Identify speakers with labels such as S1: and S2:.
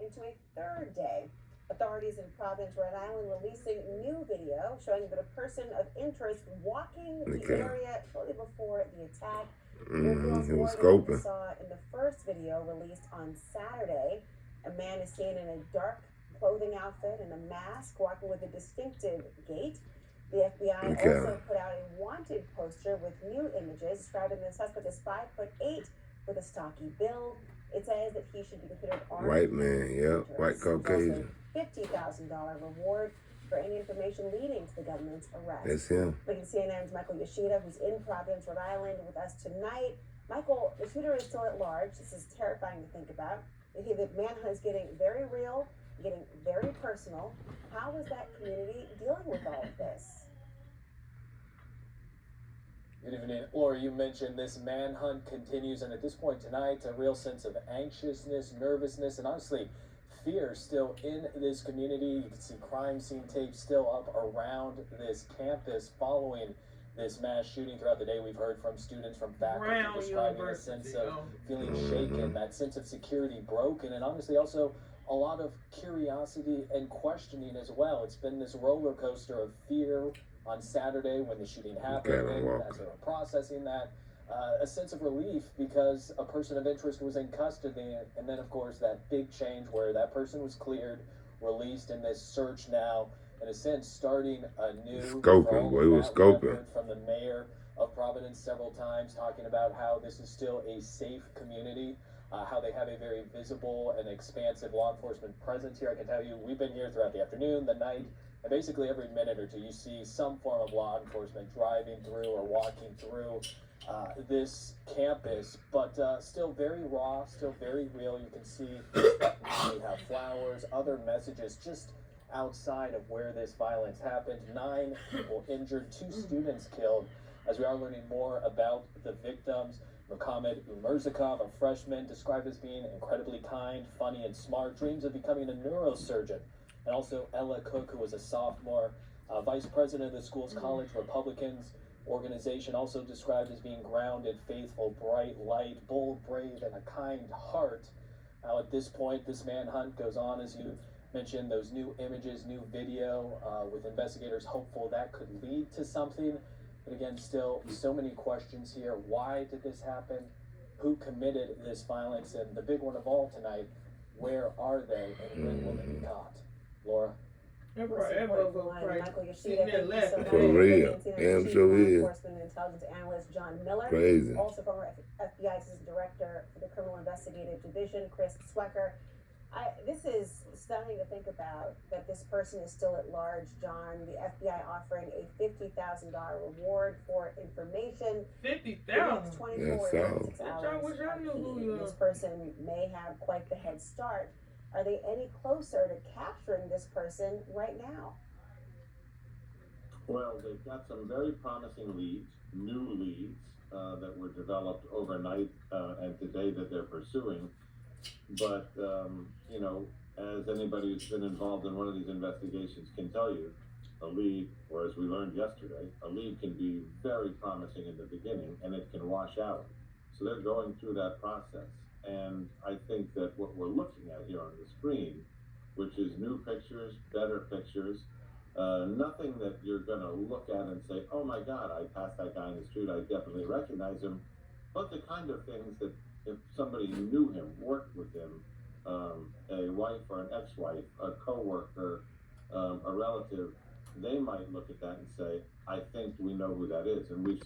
S1: into a third day. Authorities in Providence, Rhode Island releasing new video showing that a person of interest walking the area shortly before the attack.
S2: He was scoping.
S1: We saw in the first video released on Saturday. A man is seen in a dark clothing outfit and a mask, walking with a distinctive gait. The FBI also put out a wanted poster with new images describing the suspect as 5'8" with a stocky build. It says that he should be considered armed.
S2: White man, yep, white Caucasian.
S1: $50,000 reward for any information leading to the government's arrest.
S2: That's him.
S1: Look at CNN's Michael Yoshida, who's in Providence, Rhode Island, with us tonight. Michael, the shooter is still at large. This is terrifying to think about. The manhunt is getting very real, getting very personal. How is that community dealing with all of this?
S3: Good evening. Laura, you mentioned this manhunt continues, and at this point tonight, a real sense of anxiousness, nervousness, and honestly, fear still in this community. You can see crime scene tapes still up around this campus following this mass shooting throughout the day. We've heard from students, from faculty describing a sense of feeling shaken, that sense of security broken, and honestly also a lot of curiosity and questioning as well. It's been this roller coaster of fear on Saturday when the shooting happened, and as they were processing that, a sense of relief because a person of interest was in custody, and then of course that big change where that person was cleared, released, in this search now, in a sense, starting a new
S2: scoping. He was scoping.
S3: From the mayor of Providence several times, talking about how this is still a safe community, how they have a very visible and expansive law enforcement presence here. I can tell you, we've been here throughout the afternoon, the night, and basically every minute or two you see some form of law enforcement driving through or walking through this campus, but still very raw, still very real. You can see we have flowers, other messages just outside of where this violence happened. 9 people injured, 2 students killed. As we are learning more about the victims, Mohammed Umerzakov, a freshman, described as being incredibly kind, funny, and smart, dreams of becoming a neurosurgeon. And also Ella Cook, who was a sophomore, vice president of the school's college Republicans organization, also described as being grounded, faithful, bright, light, bold, brave, and a kind heart. Now at this point, this manhunt goes on, as you mentioned, those new images, new video, with investigators hopeful that could lead to something. But again, still so many questions here. Why did this happen? Who committed this violence? And the big one of all tonight, where are they, and when will they be caught? Laura?
S1: Michael Yoshida, thank you so much.
S2: For real. Damn sure is.
S1: Enforcement and Intelligence Analyst John Miller.
S2: Crazy.
S1: Also former FBI Assistant Director for the Criminal Investigative Division, Chris Swecker. This is stunning to think about, that this person is still at large, John. The FBI offering a $50,000 reward for information.
S4: $50,000?
S1: 24 to 36 hours. This person may have quite the head start. Are they any closer to capturing this person right now?
S5: Well, they've got some very promising leads, new leads, that were developed overnight and today that they're pursuing. But, you know, as anybody who's been involved in one of these investigations can tell you, a lead, or as we learned yesterday, a lead can be very promising in the beginning and it can wash out. So they're going through that process. And I think that what we're looking at here on the screen, which is new pictures, better pictures, nothing that you're going to look at and say, oh my God, I passed that guy in the street, I definitely recognize him. But the kind of things that if somebody knew him, worked with him, a wife or an ex-wife, a co-worker, a relative, they might look at that and say, I think we know who that is. And we've seen